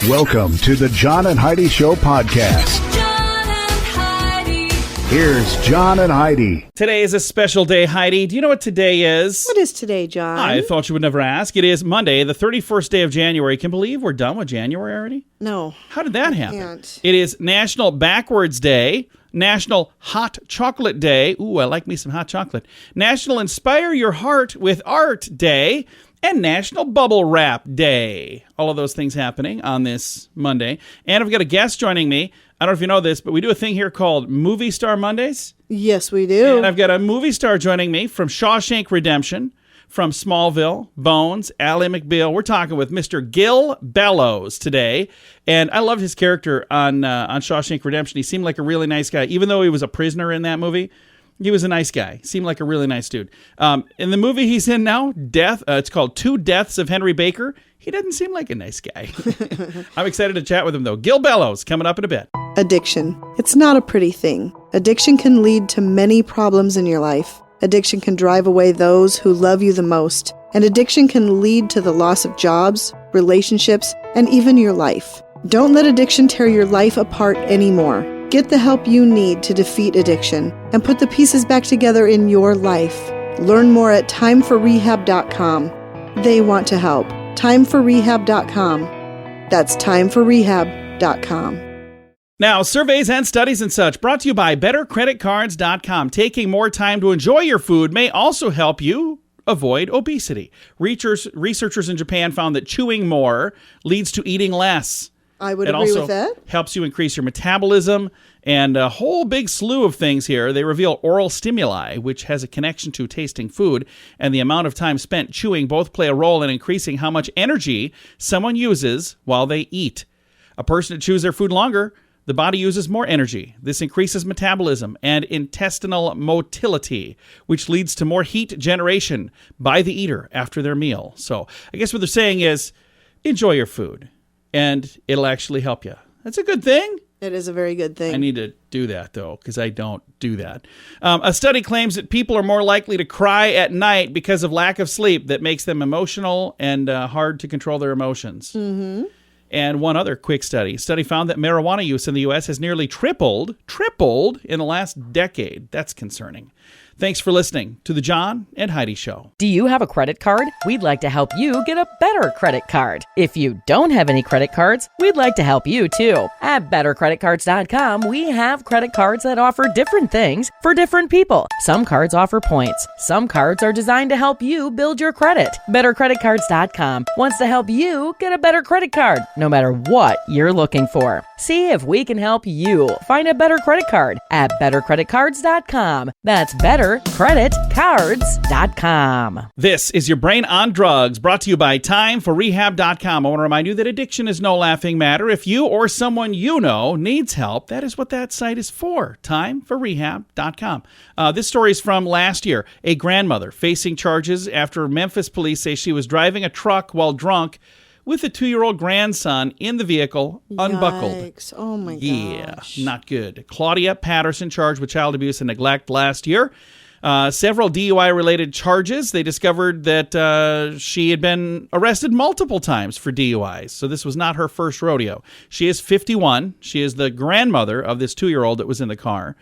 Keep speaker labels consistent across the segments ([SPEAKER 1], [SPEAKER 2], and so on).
[SPEAKER 1] Welcome to the John and Heidi Show podcast.
[SPEAKER 2] John and Heidi.
[SPEAKER 1] Here's John and Heidi.
[SPEAKER 3] Today is a special day, Heidi. Do you know what today is?
[SPEAKER 4] What is today, John?
[SPEAKER 3] I thought you would never ask. It is Monday, the 31st day of January. Can you believe we're done with January already?
[SPEAKER 4] No.
[SPEAKER 3] How did that happen?
[SPEAKER 4] Can't.
[SPEAKER 3] It is National Backwards Day, National Hot Chocolate Day. Ooh, I like me some hot chocolate. National Inspire Your Heart with Art Day, and National Bubble Wrap Day. All of those things happening on this Monday. And I've got a guest joining me. I don't know if you know this, but we do a thing here called Movie Star Mondays.
[SPEAKER 4] Yes, we do.
[SPEAKER 3] And I've got a movie star joining me from Shawshank Redemption, from Smallville, Bones, Ally McBeal. We're talking with Mr. Gil Bellows today. And I loved his character on Shawshank Redemption. He seemed like a really nice guy. Even though he was a prisoner in that movie, he was a nice guy. Seemed like a really nice dude. In the movie he's in now, it's called Two Deaths of Henry Baker. He doesn't seem like a nice guy. I'm excited to chat with him, though. Gil Bellows, coming up in a bit.
[SPEAKER 4] Addiction. It's not a pretty thing. Addiction can lead to many problems in your life. Addiction can drive away those who love you the most. And addiction can lead to the loss of jobs, relationships, and even your life. Don't let addiction tear your life apart anymore. Get the help you need to defeat addiction and put the pieces back together in your life. Learn more at timeforrehab.com. They want to help. Timeforrehab.com. That's timeforrehab.com.
[SPEAKER 3] Now, surveys and studies and such brought to you by BetterCreditCards.com. Taking more time to enjoy your food may also help you avoid obesity. Researchers in Japan found that chewing more leads to eating less.
[SPEAKER 4] I would agree with that.
[SPEAKER 3] It also helps you increase your metabolism and a whole big slew of things here. They reveal oral stimuli, which has a connection to tasting food, and the amount of time spent chewing both play a role in increasing how much energy someone uses while they eat. A person who chews their food longer, the body uses more energy. This increases metabolism and intestinal motility, which leads to more heat generation by the eater after their meal. So I guess what they're saying is enjoy your food, and it'll actually help you. That's a good thing.
[SPEAKER 4] It is a very good thing.
[SPEAKER 3] I need to do that, though, because I don't do that. A study claims that people are more likely to cry at night because of lack of sleep that makes them emotional and hard to control their emotions.
[SPEAKER 4] Mm-hmm.
[SPEAKER 3] And one other quick study. Study found that marijuana use in the U.S. has nearly tripled in the last decade. That's concerning. Thanks for listening to the John and Heidi Show.
[SPEAKER 5] Do you have a credit card? We'd like to help you get a better credit card. If you don't have any credit cards, we'd like to help you too. At BetterCreditCards.com, we have credit cards that offer different things for different people. Some cards offer points. Some cards are designed to help you build your credit. BetterCreditCards.com wants to help you get a better credit card, no matter what you're looking for. See if we can help you find a better credit card at BetterCreditCards.com. That's BetterCreditCards.com.
[SPEAKER 3] This is your Brain on Drugs, brought to you by TimeForRehab.com. I want to remind you that addiction is no laughing matter. If you or someone you know needs help, that is what that site is for, TimeForRehab.com. This story is from last year. A grandmother facing charges after Memphis police say she was driving a truck while drunk with a 2-year-old grandson in the vehicle, unbuckled.
[SPEAKER 4] Yikes. Oh, my gosh.
[SPEAKER 3] Yeah, not good. Claudia Patterson charged with child abuse and neglect last year. Several DUI-related charges. They discovered that she had been arrested multiple times for DUIs, so this was not her first rodeo. She is 51. She is the grandmother of this 2-year-old that was in the car.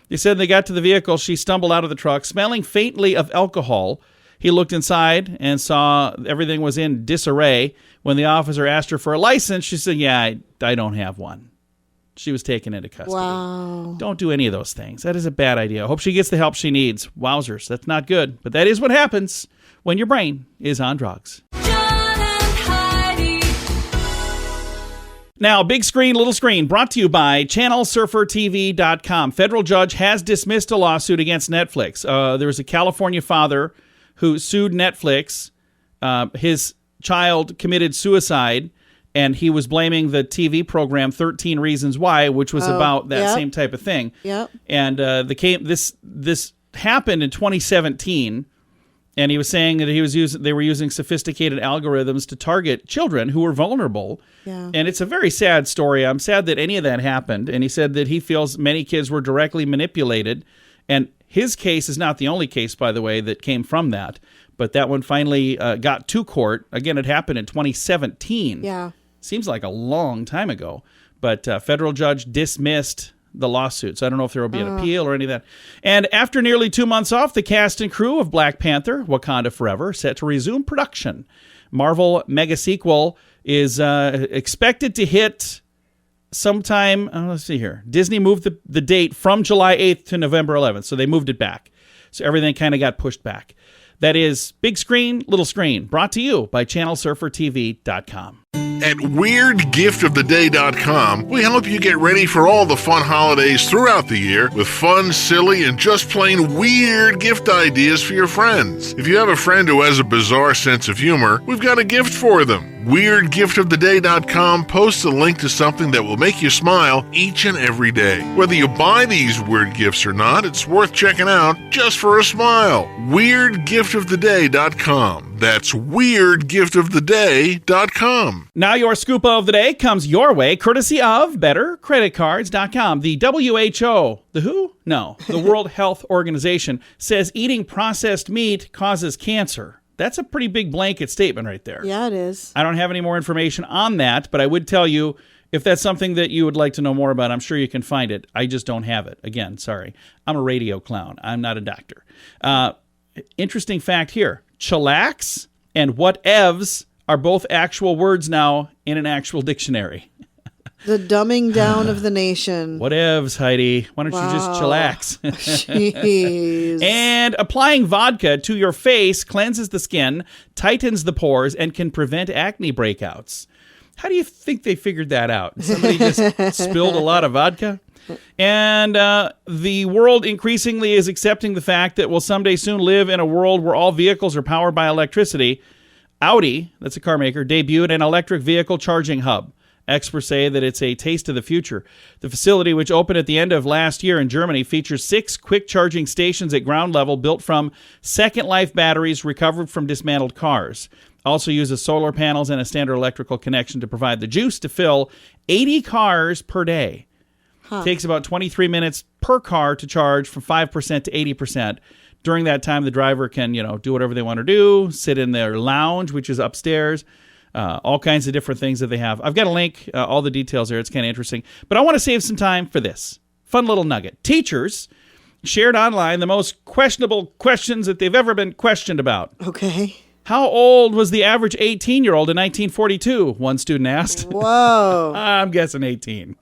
[SPEAKER 3] They said they got to the vehicle. She stumbled out of the truck, smelling faintly of alcohol. He looked inside and saw everything was in disarray. When the officer asked her for a license, she said, yeah, I don't have one. She was taken into custody.
[SPEAKER 4] Wow.
[SPEAKER 3] Don't do any of those things. That is a bad idea. I hope she gets the help she needs. Wowzers, that's not good. But that is what happens when your brain is on drugs.
[SPEAKER 2] John and Heidi.
[SPEAKER 3] Now, big screen, little screen, brought to you by ChannelSurferTV.com. Federal judge has dismissed a lawsuit against Netflix. There was a California father who sued Netflix. His child committed suicide, and he was blaming the TV program 13 Reasons Why, which was about that same type of thing.
[SPEAKER 4] Yep.
[SPEAKER 3] And this happened in 2017, and he was saying that they were using sophisticated algorithms to target children who were vulnerable.
[SPEAKER 4] Yeah.
[SPEAKER 3] And it's a very sad story. I'm sad that any of that happened. And he said that he feels many kids were directly manipulated. And his case is not the only case, by the way, that came from that. But that one finally got to court. Again, it happened in 2017.
[SPEAKER 4] Yeah.
[SPEAKER 3] Seems like a long time ago. But federal judge dismissed the lawsuit. So I don't know if there will be an appeal or any of that. And after nearly 2 months off, the cast and crew of Black Panther, Wakanda Forever, set to resume production. Marvel mega sequel is expected to hit sometime, let's see here. Disney moved the date from July 8th to November 11th. So they moved it back. So everything kind of got pushed back. That is Big Screen, Little Screen, brought to you by ChannelSurferTV.com.
[SPEAKER 6] At WeirdGiftOfTheDay.com, we help you get ready for all the fun holidays throughout the year with fun, silly, and just plain weird gift ideas for your friends. If you have a friend who has a bizarre sense of humor, we've got a gift for them. WeirdGiftOfTheDay.com posts a link to something that will make you smile each and every day. Whether you buy these weird gifts or not, it's worth checking out just for a smile. WeirdGiftOfTheDay.com. That's WeirdGiftOfTheDay.com.
[SPEAKER 3] Now your scoop of the day comes your way, courtesy of BetterCreditCards.com. The WHO, the who? No, the World Health Organization says eating processed meat causes cancer. That's a pretty big blanket statement right there.
[SPEAKER 4] Yeah, it is.
[SPEAKER 3] I don't have any more information on that, but I would tell you if that's something that you would like to know more about, I'm sure you can find it. I just don't have it. Again, sorry. I'm a radio clown. I'm not a doctor. Interesting fact here. Chillax and whatevs are both actual words now in an actual dictionary.
[SPEAKER 4] The dumbing down of the nation.
[SPEAKER 3] Whatevs, Heidi. Why don't you just chillax?
[SPEAKER 4] Jeez.
[SPEAKER 3] And applying vodka to your face cleanses the skin, tightens the pores, and can prevent acne breakouts. How do you think they figured that out? Somebody just spilled a lot of vodka? And the world increasingly is accepting the fact that we'll someday soon live in a world where all vehicles are powered by electricity. Audi, that's a car maker, debuted an electric vehicle charging hub. Experts say that it's a taste of the future. The facility, which opened at the end of last year in Germany, features 6 quick charging stations at ground level built from Second Life batteries recovered from dismantled cars. Also uses solar panels and a standard electrical connection to provide the juice to fill 80 cars per day. Takes about 23 minutes per car to charge from 5% to 80%. During that time, the driver can, do whatever they want to do, sit in their lounge, which is upstairs. All kinds of different things that they have. I've got a link, all the details there. It's kind of interesting. But I want to save some time for this. Fun little nugget. Teachers shared online the most questionable questions that they've ever been questioned about.
[SPEAKER 4] Okay.
[SPEAKER 3] How old was the average 18-year-old in 1942? One student asked.
[SPEAKER 4] Whoa.
[SPEAKER 3] I'm guessing 18.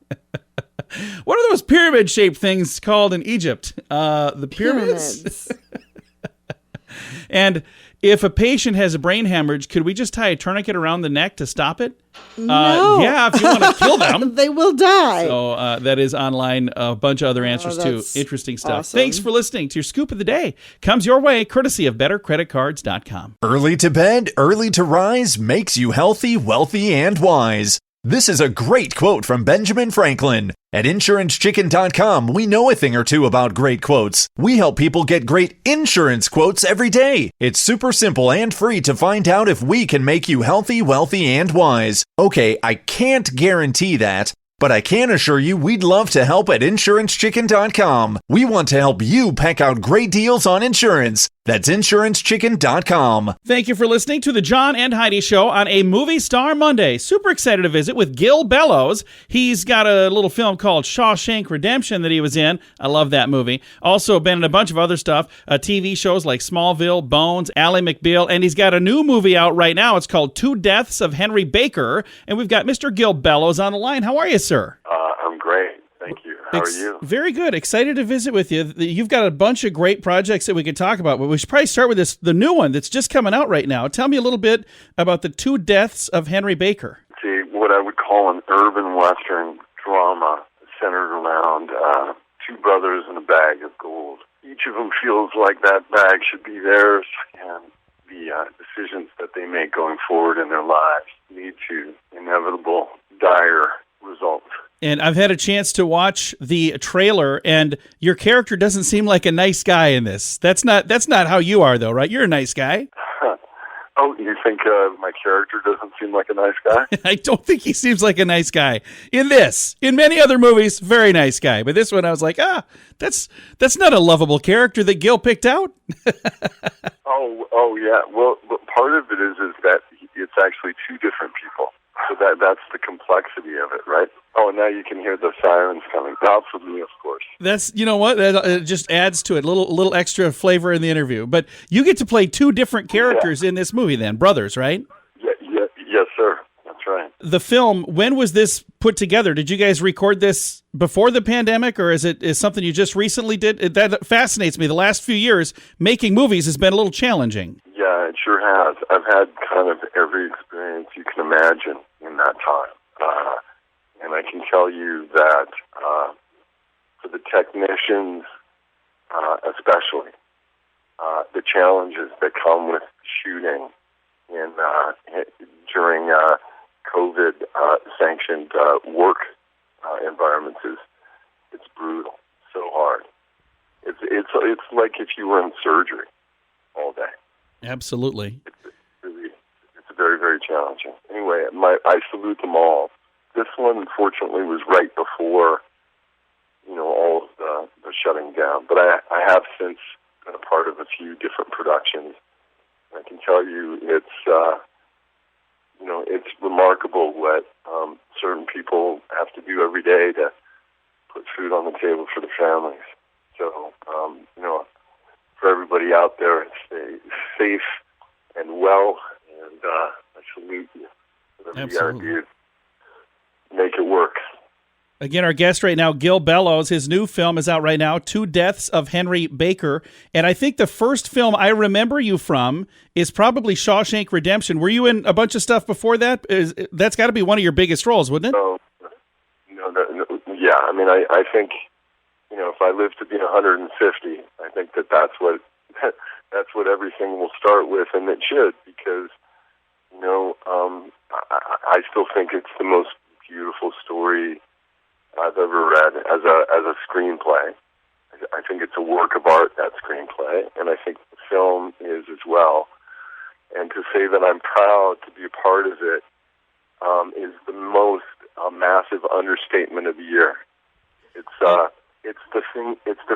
[SPEAKER 3] What are those pyramid-shaped things called in Egypt? The pyramids? And if a patient has a brain hemorrhage, could we just tie a tourniquet around the neck to stop it?
[SPEAKER 4] No.
[SPEAKER 3] Yeah, if you want to kill them.
[SPEAKER 4] They will die.
[SPEAKER 3] So that is online. A bunch of other answers too.
[SPEAKER 4] That's
[SPEAKER 3] Interesting stuff.
[SPEAKER 4] awesome.
[SPEAKER 3] Thanks for listening to your Scoop of the Day. Comes your way courtesy of BetterCreditCards.com.
[SPEAKER 7] Early to bed, early to rise makes you healthy, wealthy, and wise. This is a great quote from Benjamin Franklin. At InsuranceChicken.com, we know a thing or two about great quotes. We help people get great insurance quotes every day. It's super simple and free to find out if we can make you healthy, wealthy, and wise. Okay, I can't guarantee that, but I can assure you we'd love to help at InsuranceChicken.com. We want to help you peck out great deals on insurance. That's InsuranceChicken.com.
[SPEAKER 3] Thank you for listening to the John and Heidi Show on a Movie Star Monday. Super excited to visit with Gil Bellows. He's got a little film called Shawshank Redemption that he was in. I love that movie. Also been in a bunch of other stuff, TV shows like Smallville, Bones, Ally McBeal, and he's got a new movie out right now. It's called Two Deaths of Henry Baker, and we've got Mr. Gil Bellows on the line. How are you, sir?
[SPEAKER 8] I'm great. Thank you. How are you?
[SPEAKER 3] Very good. Excited to visit with you. You've got a bunch of great projects that we could talk about, but we should probably start with the new one that's just coming out right now. Tell me a little bit about the Two Deaths of Henry Baker.
[SPEAKER 8] See, what I would call an urban Western drama centered around two brothers and a bag of gold. Each of them feels like that bag should be theirs, and the decisions that they make going forward in their lives lead to inevitable, dire results.
[SPEAKER 3] And I've had a chance to watch the trailer, and your character doesn't seem like a nice guy in this. That's not how you are, though, right? You're a nice guy.
[SPEAKER 8] Oh, you think my character doesn't seem like a nice guy?
[SPEAKER 3] I don't think he seems like a nice guy in this. In many other movies, very nice guy. But this one, I was like, that's not a lovable character that Gil picked out.
[SPEAKER 8] Oh, yeah. Well, but part of it is that it's actually two different people. So that's the complexity of it, right? Oh, and now you can hear the sirens coming. Not for me, of course.
[SPEAKER 3] That's, you know what, that just adds to it, little extra flavor in the interview. But you get to play two different characters in this movie then, brothers, right?
[SPEAKER 8] Yes, sir. That's right.
[SPEAKER 3] The film, when was this put together? Did you guys record this before the pandemic, or is something you just recently did? That fascinates me. The last few years, making movies has been a little challenging.
[SPEAKER 8] Yeah, it sure has. I've had kind of every experience you can imagine in that time. And I can tell you that for the technicians, especially, the challenges that come with shooting during COVID-sanctioned work environments it's brutal, so hard. It's like if you were in surgery all day.
[SPEAKER 3] Absolutely.
[SPEAKER 8] It's very, very challenging. Anyway, I salute them all. This one, unfortunately, was right before, all of the shutting down. But I have since been a part of a few different productions. I can tell you it's remarkable what certain people have to do every day to put food on the table for the families. So, for everybody out there, stay safe and well, and I salute you. Whatever you gotta do, make it work.
[SPEAKER 3] Again, our guest right now, Gil Bellows, his new film is out right now, Two Deaths of Henry Baker. And I think the first film I remember you from is probably Shawshank Redemption. Were you in a bunch of stuff before that? That's got to be one of your biggest roles, wouldn't it?
[SPEAKER 8] Yeah. I mean, I think, if I live to be 150, I think that's what everything will start with, and it should, because, I still think it's the most beautiful story I've ever read as a screenplay. I think it's a work of art, that screenplay, and I think the film is as well. And to say that I'm proud to be a part of it is the most massive understatement of the year. It's the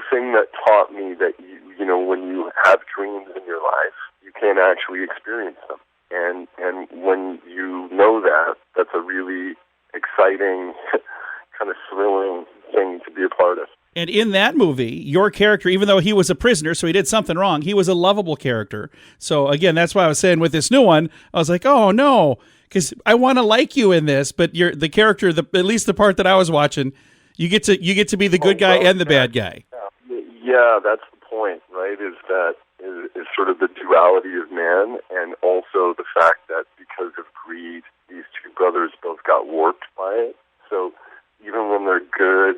[SPEAKER 8] thing that taught me that when you have dreams in your life, you can actually experience them. And when you know that, that's a really exciting, kind of thrilling thing to be a part of.
[SPEAKER 3] And in that movie, your character, even though he was a prisoner, so he did something wrong, he was a lovable character. So again, that's why I was saying with this new one, I was like, oh no, because I want to like you in this, but you're the character, at least the part that I was watching, you get to be the good guy and the bad guy.
[SPEAKER 8] Yeah, that's the point, right? Is sort of the duality of man, and also the fact that because of greed, these two brothers both got warped by it. So even when they're good,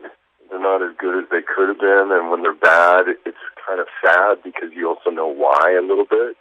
[SPEAKER 8] they're not as good as they could have been, and when they're bad, it's kind of sad because you also know why a little bit,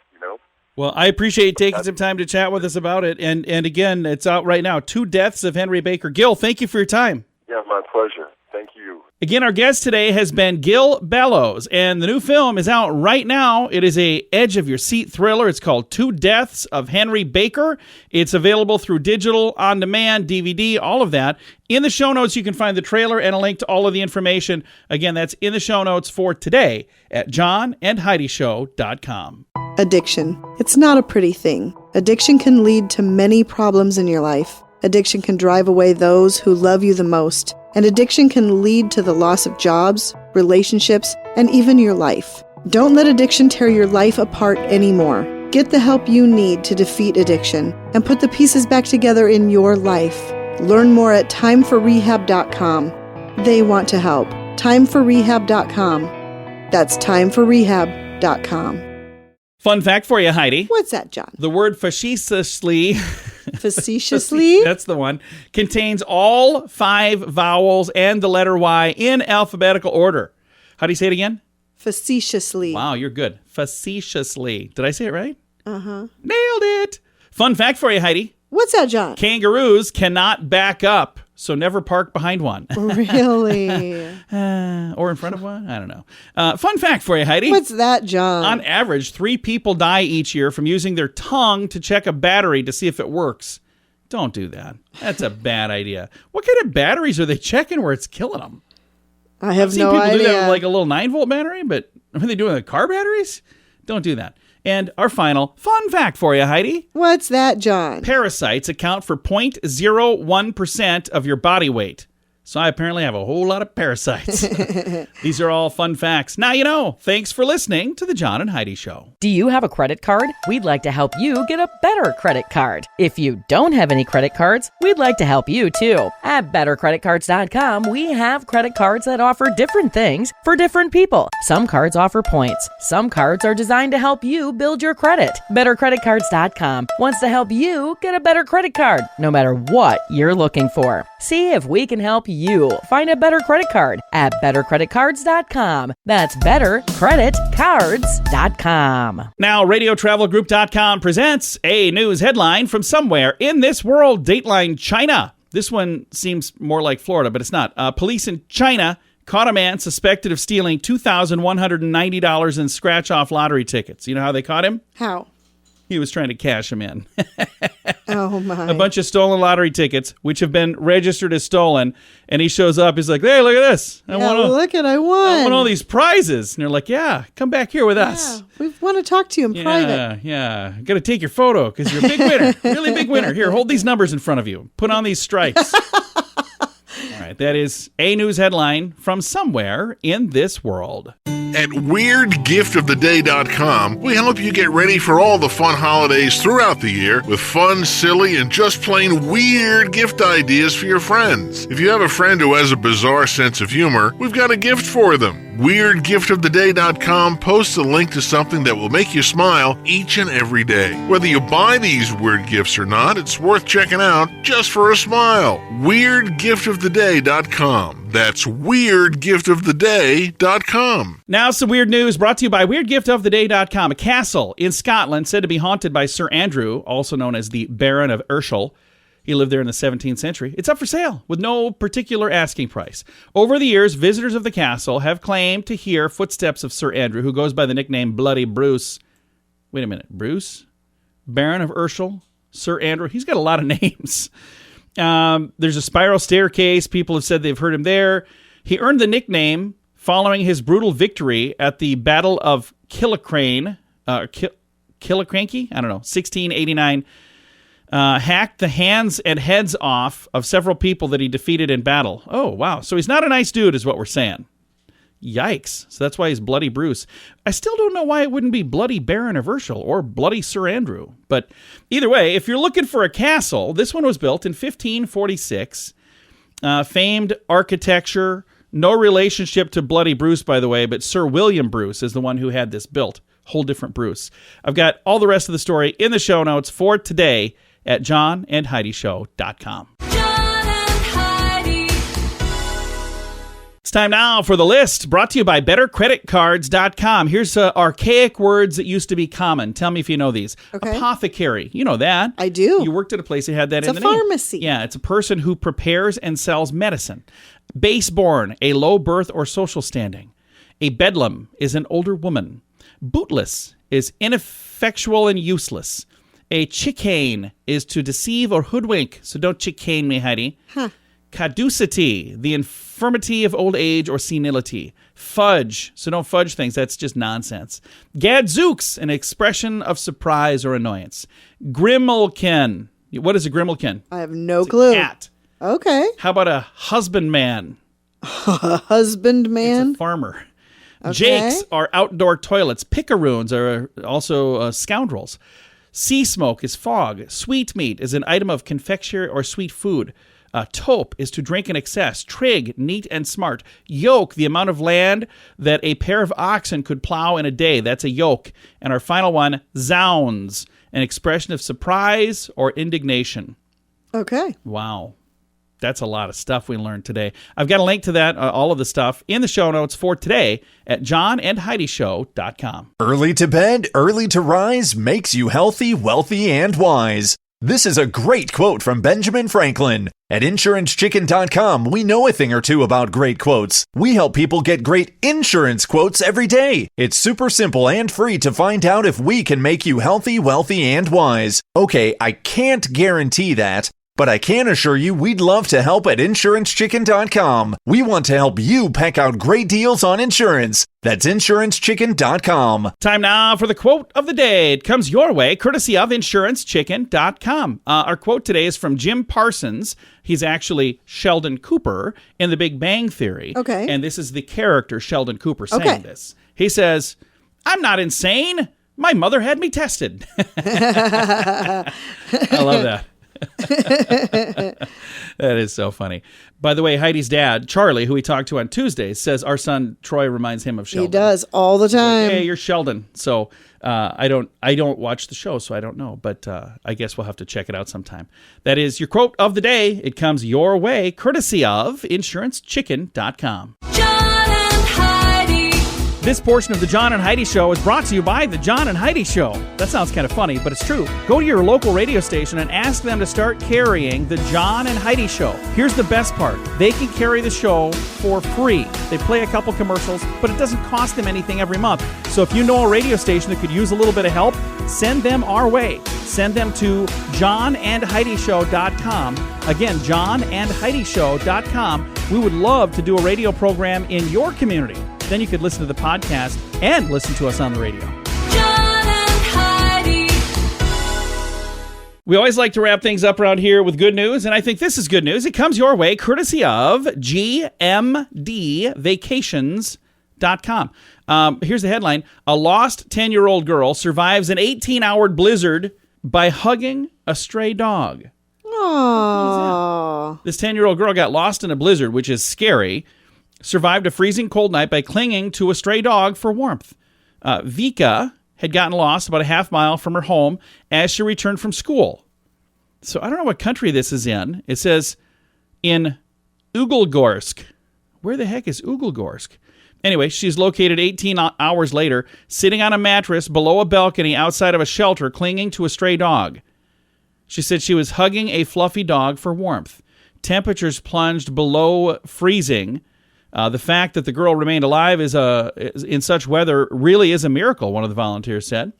[SPEAKER 3] Well, I appreciate you taking some time to chat with us about it, and again, it's out right now, Two Deaths of Henry Baker. Gil, thank you for your time.
[SPEAKER 8] Yeah, my pleasure. Thank you.
[SPEAKER 3] Again, our guest today has been Gil Bellows, and the new film is out right now. It is a edge-of-your-seat thriller. It's called Two Deaths of Henry Baker. It's available through digital, on-demand, DVD, all of that. In the show notes, you can find the trailer and a link to all of the information. Again, that's in the show notes for today at johnandheidishow.com.
[SPEAKER 4] Addiction. It's not a pretty thing. Addiction can lead to many problems in your life. Addiction can drive away those who love you the most. And addiction can lead to the loss of jobs, relationships, and even your life. Don't let addiction tear your life apart anymore. Get the help you need to defeat addiction and put the pieces back together in your life. Learn more at timeforrehab.com. They want to help. Timeforrehab.com. That's timeforrehab.com.
[SPEAKER 3] Fun fact for you, Heidi.
[SPEAKER 4] What's that, John?
[SPEAKER 3] The word facetiously...
[SPEAKER 4] Facetiously?
[SPEAKER 3] That's the one. Contains all 5 vowels and the letter Y in alphabetical order. How do you say it again?
[SPEAKER 4] Facetiously.
[SPEAKER 3] Wow, you're good. Facetiously. Did I say it right?
[SPEAKER 4] Uh-huh.
[SPEAKER 3] Nailed it. Fun fact for you, Heidi.
[SPEAKER 4] What's that, John?
[SPEAKER 3] Kangaroos cannot back up, so never park behind one.
[SPEAKER 4] Really?
[SPEAKER 3] Or in front of one? I don't know. Fun fact for you, Heidi.
[SPEAKER 4] What's that, John?
[SPEAKER 3] On average, 3 people die each year from using their tongue to check a battery to see if it works. Don't do that. That's a bad idea. What kind of batteries are they checking where it's killing them?
[SPEAKER 4] I have
[SPEAKER 3] I've seen
[SPEAKER 4] no
[SPEAKER 3] people
[SPEAKER 4] idea.
[SPEAKER 3] do that with like a little 9-volt battery, but are they doing the car batteries? Don't do that. And our final fun fact for you, Heidi.
[SPEAKER 4] What's that, John?
[SPEAKER 3] Parasites account for 0.01% of your body weight. So I apparently have a whole lot of parasites. These are all fun facts. Now you know. Thanks for listening to The John and Heidi Show.
[SPEAKER 5] Do you have a credit card? We'd like to help you get a better credit card. If you don't have any credit cards, we'd like to help you too. At bettercreditcards.com, we have credit cards that offer different things for different people. Some cards offer points. Some cards are designed to help you build your credit. Bettercreditcards.com wants to help you get a better credit card, no matter what you're looking for. See if we can help you find a better credit card at bettercreditcards.com. That's bettercreditcards.com.
[SPEAKER 3] Now, RadioTravelGroup.com presents a news headline from somewhere in this world, Dateline China. This one seems more like Florida, but it's not. Police in China caught a man suspected of stealing $2,190 in scratch-off lottery tickets. You know how they caught him?
[SPEAKER 4] How?
[SPEAKER 3] He was trying to cash them in.
[SPEAKER 4] Oh, my.
[SPEAKER 3] A bunch of stolen lottery tickets, which have been registered as stolen. And he shows up. He's like, hey, look at this. I want all these prizes. And they're like, yeah, come back here with us.
[SPEAKER 4] We want to talk to you in private.
[SPEAKER 3] Yeah. Got to take your photo because you're a big winner. Really big winner. Here, hold these numbers in front of you. Put on these stripes. All right. That is a news headline from somewhere in this world.
[SPEAKER 6] At WeirdGiftOfTheDay.com, we help you get ready for all the fun holidays throughout the year with fun, silly, and just plain weird gift ideas for your friends. If you have a friend who has a bizarre sense of humor, we've got a gift for them. WeirdGiftOfTheDay.com posts a link to something that will make you smile each and every day. Whether you buy these weird gifts or not, it's worth checking out just for a smile. WeirdGiftOfTheDay.com. That's WeirdGiftOfTheDay.com.
[SPEAKER 3] Now some weird news brought to you by WeirdGiftOfTheDay.com. A castle in Scotland said to be haunted by Sir Andrew, also known as the Baron of Urshel. He lived there in the 17th century. It's up for sale with no particular asking price. Over the years, visitors of the castle have claimed to hear footsteps of Sir Andrew, who goes by the nickname Bloody Bruce. Wait a minute, Bruce? Baron of Urshel? Sir Andrew? He's got a lot of names. There's a spiral staircase. People have said they've heard him there. He earned the nickname following his brutal victory at the Battle of Killiecrankie? I don't know, 1689. Hacked the hands and heads off of several people that he defeated in battle. Oh, wow. So he's not a nice dude is what we're saying. Yikes. So that's why he's Bloody Bruce. I still don't know why it wouldn't be Bloody Baron of Urshel or Bloody Sir Andrew. But either way, if you're looking for a castle, this one was built in 1546. Famed architecture. No relationship to Bloody Bruce, by the way, but Sir William Bruce is the one who had this built. Whole different Bruce. I've got all the rest of the story in the show notes for today at johnandheidishow.com.
[SPEAKER 2] John and Heidi.
[SPEAKER 3] It's time now for the list, brought to you by bettercreditcards.com. Here's archaic words that used to be common. Tell me if you know these.
[SPEAKER 4] Okay.
[SPEAKER 3] Apothecary. You know that.
[SPEAKER 4] I do.
[SPEAKER 3] You worked at a place that had that in the
[SPEAKER 4] It's
[SPEAKER 3] name.
[SPEAKER 4] a pharmacy.
[SPEAKER 3] Yeah, it's a person who prepares and sells medicine. Baseborn, a low birth or social standing. A bedlam is an older woman. Bootless is ineffectual and useless. A chicane is to deceive or hoodwink, so don't chicane me, Heidi. Caducity, the infirmity of old age or senility. Fudge, so don't fudge things, that's just nonsense. Gadzooks, an expression of surprise or annoyance. Grimalkin, what is a grimalkin?
[SPEAKER 4] I have no
[SPEAKER 3] It's
[SPEAKER 4] clue.
[SPEAKER 3] a cat.
[SPEAKER 4] Okay.
[SPEAKER 3] How about a husbandman?
[SPEAKER 4] A husbandman.
[SPEAKER 3] It's a farmer.
[SPEAKER 4] Okay.
[SPEAKER 3] Jakes are outdoor toilets. Picaroons are also scoundrels. Sea smoke is fog. Sweetmeat is an item of confecture or sweet food. Taupe is to drink in excess. Trig, neat and smart. Yoke, the amount of land that a pair of oxen could plow in a day. That's a yoke. And our final one, zounds, an expression of surprise or indignation.
[SPEAKER 4] Okay.
[SPEAKER 3] Wow. That's a lot of stuff we learned today. I've got a link to that, all of the stuff, in the show notes for today at johnandheidishow.com.
[SPEAKER 7] Early to bed, early to rise makes you healthy, wealthy, and wise. This is a great quote from Benjamin Franklin. At InsuranceChicken.com, we know a thing or two about great quotes. We help people get great insurance quotes every day. It's super simple and free to find out if we can make you healthy, wealthy, and wise. Okay, I can't guarantee that, But I can assure you we'd love to help at InsuranceChicken.com. We want to help you peck out great deals on insurance. That's InsuranceChicken.com.
[SPEAKER 3] Time now for the quote of the day. It comes your way, courtesy of InsuranceChicken.com. Our quote today is from Jim Parsons. He's actually Sheldon Cooper in The Big Bang Theory.
[SPEAKER 4] Okay.
[SPEAKER 3] And this is the character Sheldon Cooper saying this. He says, "I'm not insane. My mother had me tested." I love that. That is so funny. By the way, Heidi's dad, Charlie, who we talked to on Tuesday, says our son Troy reminds him of Sheldon.
[SPEAKER 4] He does all the time.
[SPEAKER 3] Hey, you're Sheldon. So I don't watch the show, so I don't know. But I guess we'll have to check it out sometime. That is your quote of the day. It comes your way, courtesy of InsuranceChicken.com.
[SPEAKER 2] John and Heidi.
[SPEAKER 3] This portion of the John and Heidi Show is brought to you by the John and Heidi Show. That sounds kind of funny, but it's true. Go to your local radio station and ask them to start carrying the John and Heidi Show. Here's the best part. They can carry the show for free. They play a couple commercials, but it doesn't cost them anything every month. So if you know a radio station that could use a little bit of help, send them our way. Send them to johnandheidishow.com. Again, johnandheidishow.com. We would love to do a radio program in your community. Then you could listen to the podcast and listen to us on the radio.
[SPEAKER 2] John and Heidi.
[SPEAKER 3] We always like to wrap things up around here with good news, and I think this is good news. It comes your way courtesy of GMDvacations.com. Here's the headline. A lost 10-year-old girl survives an 18-hour blizzard by hugging a stray dog.
[SPEAKER 4] Aww.
[SPEAKER 3] This 10-year-old girl got lost in a blizzard, which is scary. Survived a freezing cold night by clinging to a stray dog for warmth. Vika had gotten lost about a half mile from her home as she returned from school. So I don't know what country this is in. It says in Uglgorsk. Where the heck is Uglgorsk? Anyway, she's located 18 hours later, sitting on a mattress below a balcony outside of a shelter, clinging to a stray dog. She said she was hugging a fluffy dog for warmth. Temperatures plunged below freezing. The fact that the girl remained alive is in such weather really is a miracle, one of the volunteers said.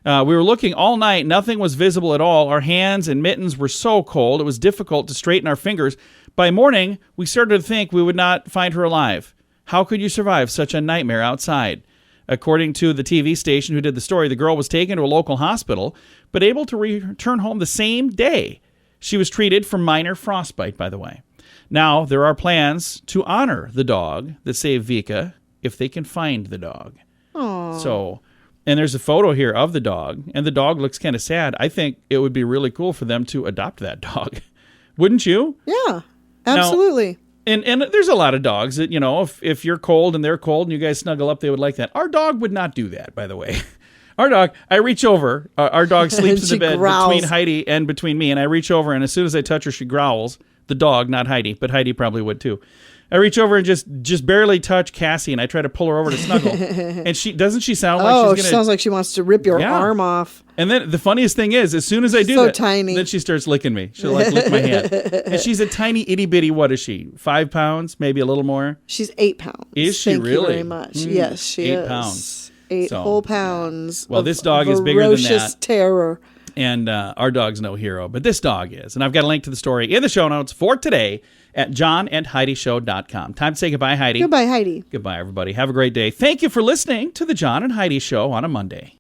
[SPEAKER 3] We were looking all night. Nothing was visible at all. Our hands and mittens were so cold, it was difficult to straighten our fingers. By morning, we started to think we would not find her alive. How could you survive such a nightmare outside? According to the TV station who did the story, the girl was taken to a local hospital, but able to return home the same day. She was treated for minor frostbite, by the way. Now, there are plans to honor the dog that saved Vika if they can find the dog.
[SPEAKER 4] Aww.
[SPEAKER 3] So, and there's a photo here of the dog, and the dog looks kind of sad. I think it would be really cool for them to adopt that dog. Wouldn't you?
[SPEAKER 4] Yeah, absolutely.
[SPEAKER 3] Now, and there's a lot of dogs that, you know, if you're cold and they're cold and you guys snuggle up, they would like that. Our dog would not do that, by the way. Our dog, I reach over. Our dog sleeps in the bed between Heidi and between me, and I reach over, and as soon as I touch her, she growls. The dog, not Heidi, but Heidi probably would too. I reach over and just barely touch Cassie, and I try to pull her over to snuggle. And she sound like she's gonna...
[SPEAKER 4] she sounds like she wants to rip your arm off.
[SPEAKER 3] And then the funniest thing is, as soon as I do that,
[SPEAKER 4] tiny.
[SPEAKER 3] Then she starts licking me. She'll like lick my hand. And she's a tiny itty bitty, what is she? 5 pounds, maybe a little more?
[SPEAKER 4] She's 8 pounds.
[SPEAKER 3] Is she
[SPEAKER 4] Thank
[SPEAKER 3] really?
[SPEAKER 4] You very much. Yes, she
[SPEAKER 3] 8
[SPEAKER 4] is.
[SPEAKER 3] pounds.
[SPEAKER 4] 8 whole pounds.
[SPEAKER 3] Well, this dog is bigger than that.
[SPEAKER 4] Ferocious terror.
[SPEAKER 3] And our dog's no hero, but this dog is. And I've got a link to the story in the show notes for today at johnandheidishow.com. Time to say goodbye, Heidi.
[SPEAKER 4] Goodbye, Heidi.
[SPEAKER 3] Goodbye, everybody. Have a great day. Thank you for listening to the John and Heidi Show on a Monday.